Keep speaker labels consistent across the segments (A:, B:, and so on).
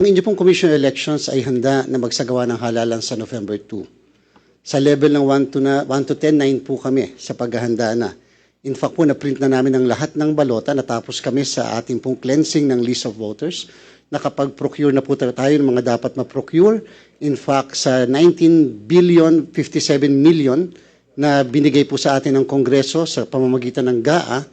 A: Ang inyo pong Commission on Elections ay handa na magsagawa ng halalan sa November 2. Sa level ng 1 to 10, 9 po kami sa paghahanda na. In fact po, na-print na namin ang lahat ng balota, natapos kami sa ating pong cleansing ng list of voters. Nakapag-procure na po tayo ng mga dapat ma-procure. In fact, sa 19 billion 57 million na binigay po sa atin ng Kongreso sa pamamagitan ng GAA,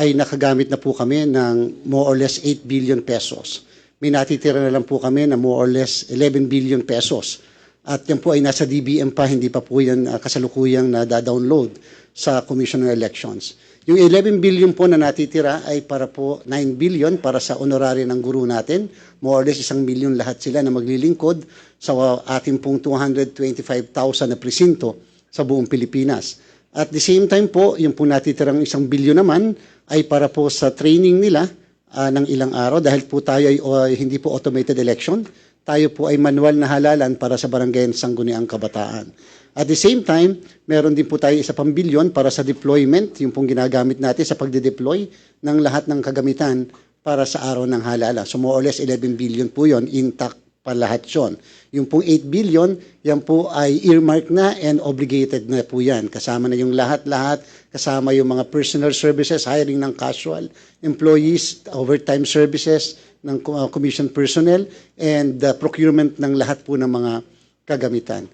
A: ay nakagamit na po kami ng more or less 8 billion pesos. May natitira na lang po kami na more or less 11 billion pesos. At yan po ay nasa DBM pa, hindi pa po yan kasalukuyang na-download sa Commission on Elections. Yung 11 billion po na natitira ay para po 9 billion para sa honorary ng guru natin. More or less 1 million lahat sila na maglilingkod sa ating pong 225,000 na presinto sa buong Pilipinas. At the same time po, yung po natitirang 1 billion naman ay para po sa training nila ng ilang araw dahil po tayo ay hindi po automated election. Tayo po ay manual na halalan para sa barangay Sangguniang Kabataan. At the same time, meron din po tayo 1 bilyon para sa deployment, yung pong ginagamit natin sa pagde-deploy ng lahat ng kagamitan para sa araw ng halalan. So more or less 11 billion po yon, intact pa lahat yun. Yung pong 8 billion, yan po ay earmarked na and obligated na po yan. Kasama na yung lahat-lahat, kasama yung mga personal services, hiring ng casual employees, overtime services ng commission personnel, and procurement ng lahat po ng mga kagamitan.